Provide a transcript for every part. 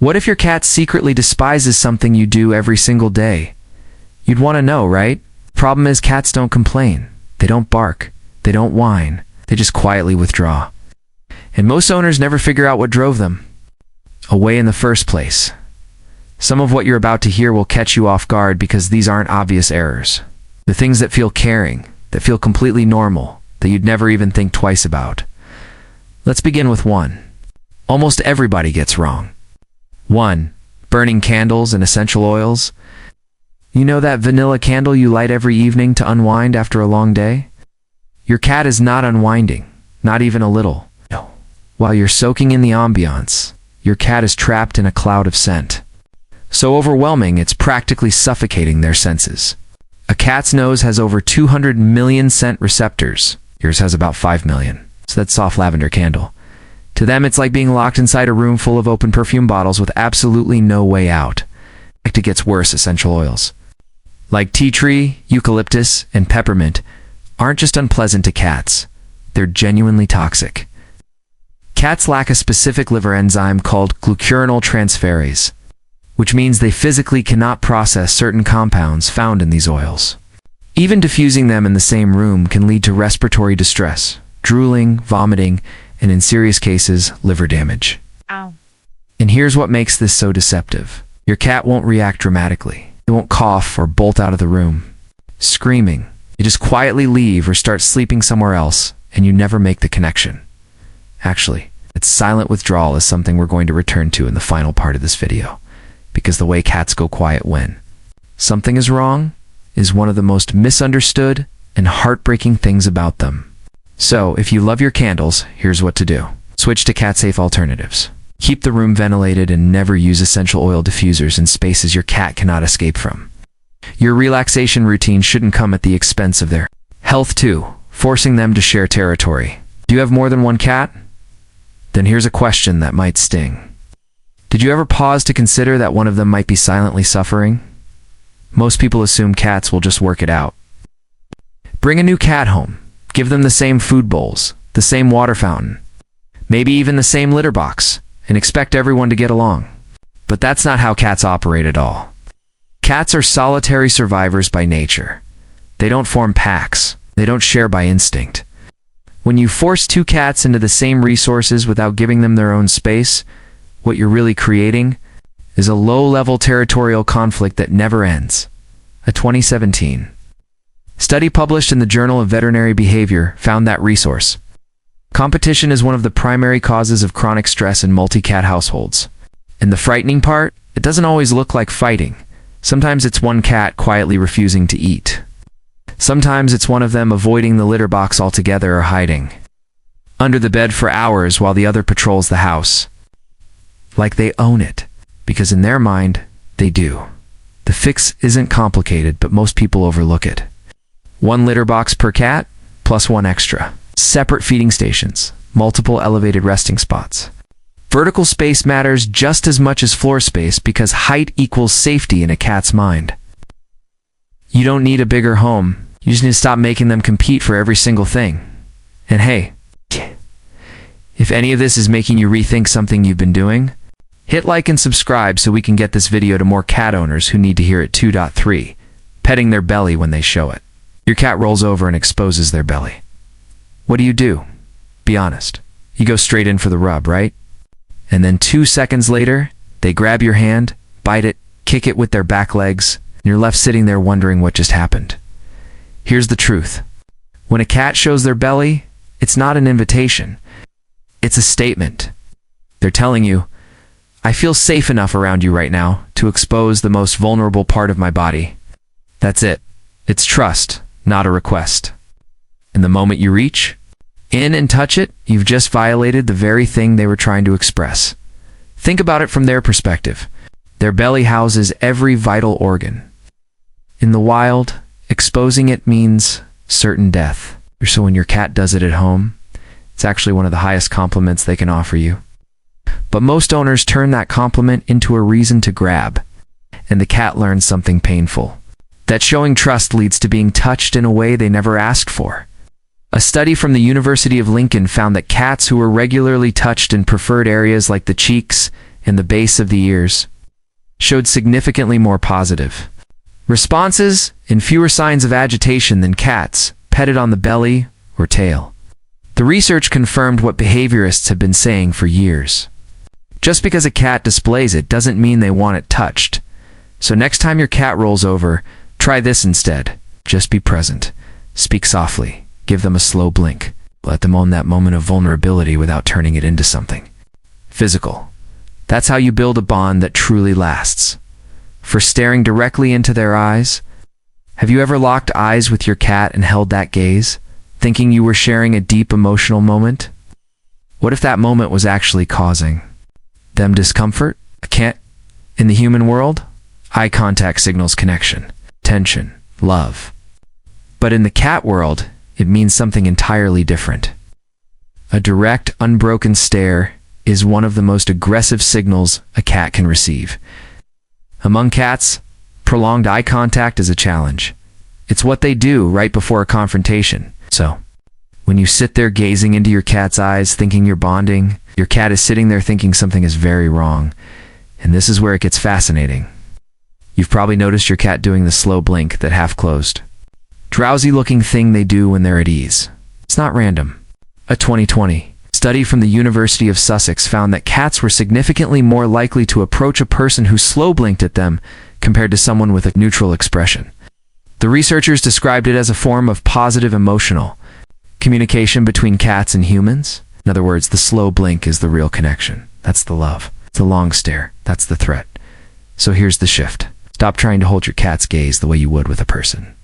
What if your cat secretly despises something you do every single day? You'd want to know, right? Problem is, cats don't complain. They don't bark. They don't whine. They just quietly withdraw. And most owners never figure out what drove them away in the first place. Some of what you're about to hear will catch you off guard because these aren't obvious errors. The things that feel caring, that feel completely normal, that you'd never even think twice about. Let's begin with one. Almost everybody gets wrong. 1. Burning candles and essential oils. You know that vanilla candle you light every evening to unwind after a long day? Your cat is not unwinding, not even a little. No. While you're soaking in the ambiance, your cat is trapped in a cloud of scent. So overwhelming, it's practically suffocating their senses. A cat's nose has over 200 million scent receptors. Yours has about 5 million. So that's soft lavender candle. To them, it's like being locked inside a room full of open perfume bottles with absolutely no way out. It gets worse. Essential oils like tea tree, eucalyptus, and peppermint aren't just unpleasant to cats. They're genuinely toxic. Cats lack a specific liver enzyme called glucuronyltransferase, which means they physically cannot process certain compounds found in these oils. Even diffusing them in the same room can lead to respiratory distress, drooling, vomiting, and in serious cases, liver damage. Ow. And here's what makes this so deceptive. Your cat won't react dramatically. It won't cough or bolt out of the room, screaming. You just quietly leave or start sleeping somewhere else, and you never make the connection. Actually, its silent withdrawal is something we're going to return to in the final part of this video, because the way cats go quiet when something is wrong is one of the most misunderstood and heartbreaking things about them. So, if you love your candles, here's what to do. Switch to cat-safe alternatives. Keep the room ventilated and never use essential oil diffusers in spaces your cat cannot escape from. Your relaxation routine shouldn't come at the expense of their health too, forcing them to share territory. Do you have more than one cat? Then here's a question that might sting. Did you ever pause to consider that one of them might be silently suffering? Most people assume cats will just work it out. Bring a new cat home. Give them the same food bowls, the same water fountain, maybe even the same litter box, and expect everyone to get along. But that's not how cats operate at all. Cats are solitary survivors by nature. They don't form packs. They don't share by instinct. When you force two cats into the same resources without giving them their own space, what you're really creating is a low-level territorial conflict that never ends. A 2017 study published in the Journal of Veterinary Behavior found that resource competition is one of the primary causes of chronic stress in multi-cat households. And the frightening part, it doesn't always look like fighting. Sometimes it's one cat quietly refusing to eat. Sometimes it's one of them avoiding the litter box altogether or hiding under the bed for hours while the other patrols the house. Like they own it, because in their mind, they do. The fix isn't complicated, but most people overlook it. One litter box per cat, plus one extra. Separate feeding stations, multiple elevated resting spots. Vertical space matters just as much as floor space because height equals safety in a cat's mind. You don't need a bigger home. You just need to stop making them compete for every single thing. And hey, if any of this is making you rethink something you've been doing, hit like and subscribe so we can get this video to more cat owners who need to hear it. 2.3. Petting their belly when they show it. Your cat rolls over and exposes their belly. What do? Be honest. You go straight in for the rub, right? And then 2 seconds later, they grab your hand, bite it, kick it with their back legs, and you're left sitting there wondering what just happened. Here's the truth. When a cat shows their belly, it's not an invitation. It's a statement. They're telling you, I feel safe enough around you right now to expose the most vulnerable part of my body. That's it. It's trust, not a request. And the moment you reach in and touch it, you've just violated the very thing they were trying to express. Think about it from their perspective. Their belly houses every vital organ. In the wild, exposing it means certain death. So when your cat does it at home, it's actually one of the highest compliments they can offer you. But most owners turn that compliment into a reason to grab, and the cat learns something painful. That showing trust leads to being touched in a way they never asked for. A study from the University of Lincoln found that cats who were regularly touched in preferred areas like the cheeks, and the base of the ears showed significantly more positive responses and fewer signs of agitation than cats petted on the belly or tail. The research confirmed what behaviorists have been saying for years. Just because a cat displays it doesn't mean they want it touched. So next time your cat rolls over, try this instead. Just be present. Speak softly. Give them a slow blink. Let them own that moment of vulnerability without turning it into something physical. That's how you build a bond that truly lasts. For staring directly into their eyes, have you ever locked eyes with your cat and held that gaze, thinking you were sharing a deep emotional moment? What if that moment was actually causing them discomfort? A cat in the human world, eye contact signals connection, tension, love. But in the cat world, it means something entirely different. A direct, unbroken stare is one of the most aggressive signals a cat can receive. Among cats, prolonged eye contact is a challenge. It's what they do right before a confrontation. So, when you sit there gazing into your cat's eyes thinking you're bonding, your cat is sitting there thinking something is very wrong. And this is where it gets fascinating. You've probably noticed your cat doing the slow blink, that half-closed, drowsy-looking thing they do when they're at ease. It's not random. A 2020 study from the University of Sussex found that cats were significantly more likely to approach a person who slow blinked at them compared to someone with a neutral expression. The researchers described it as a form of positive emotional communication between cats and humans. In other words, the slow blink is the real connection. That's the love. The long stare, that's the threat. So here's the shift. Stop trying to hold your cat's gaze the way you would with a person.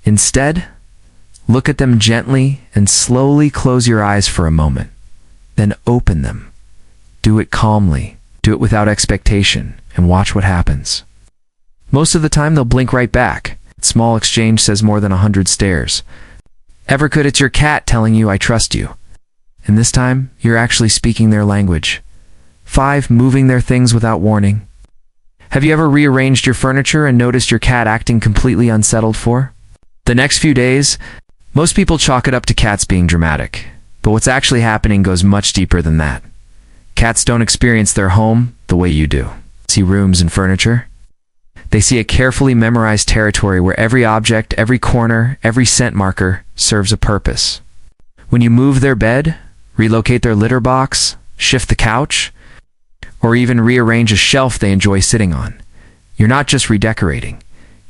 Instead, look at them gently and slowly close your eyes for a moment. Then open them. Do it calmly. Do it without expectation, and watch what happens. Most of the time, they'll blink right back. Small exchange says more than 100 stares. Ever could, it's your cat telling you, "I trust you." And this time, you're actually speaking their language. 5, moving their things without warning. Have you ever rearranged your furniture and noticed your cat acting completely unsettled for the next few days? Most people chalk it up to cats being dramatic. But what's actually happening goes much deeper than that. Cats don't experience their home the way you do. See rooms and furniture? They see a carefully memorized territory where every object, every corner, every scent marker serves a purpose. When you move their bed, relocate their litter box, shift the couch, or even rearrange a shelf they enjoy sitting on, you're not just redecorating,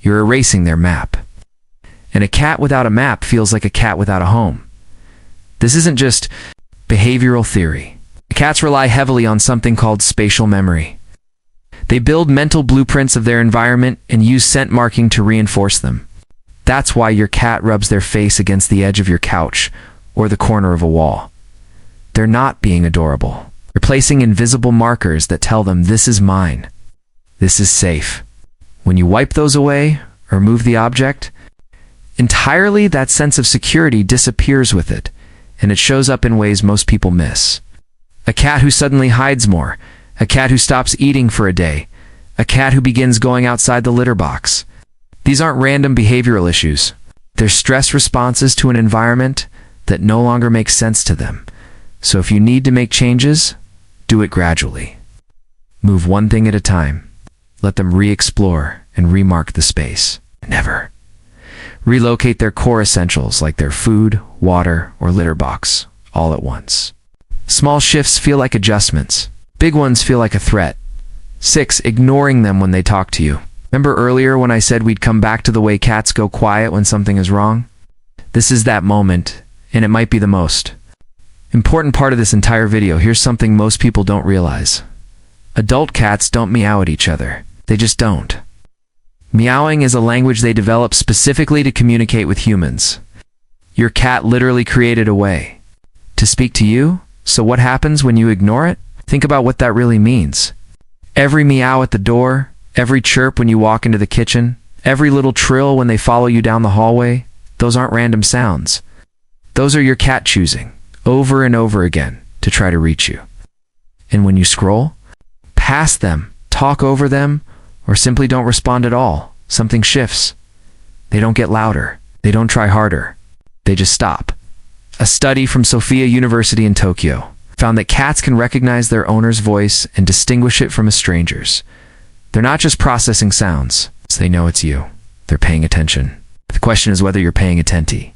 you're erasing their map. And a cat without a map feels like a cat without a home. This isn't just behavioral theory. Cats rely heavily on something called spatial memory. They build mental blueprints of their environment and use scent marking to reinforce them. That's why your cat rubs their face against the edge of your couch or the corner of a wall. They're not being adorable. They're placing invisible markers that tell them, "This is mine. This is safe." When you wipe those away or move the object, entirely that sense of security disappears with it. And it shows up in ways most people miss. A cat who suddenly hides more, a cat who stops eating for a day, a cat who begins going outside the litter box. These aren't random behavioral issues. They're stress responses to an environment that no longer makes sense to them. So if you need to make changes, do it gradually. Move one thing at a time. Let them re-explore and remark the space. Never relocate their core essentials like their food, water, or litter box all at once. Small shifts feel like adjustments. Big ones feel like a threat. 6, ignoring them when they talk to you. Remember earlier when I said we'd come back to the way cats go quiet when something is wrong? This is that moment, and it might be the most important part of this entire video. Here's something most people don't realize. Adult cats don't meow at each other. They just don't. Meowing is a language they develop specifically to communicate with humans. Your cat literally created a way to speak to you, so what happens when you ignore it? Think about what that really means. Every meow at the door, every chirp when you walk into the kitchen, every little trill when they follow you down the hallway, those aren't random sounds. Those are your cat choosing, over and over again, to try to reach you. And when you scroll past them, talk over them, or simply don't respond at all, something shifts. They don't get louder. They don't try harder. They just stop. A study from Sophia University in Tokyo found that cats can recognize their owner's voice and distinguish it from a stranger's. They're not just processing sounds, so they know it's you. They're paying attention. The question is whether you're paying attention.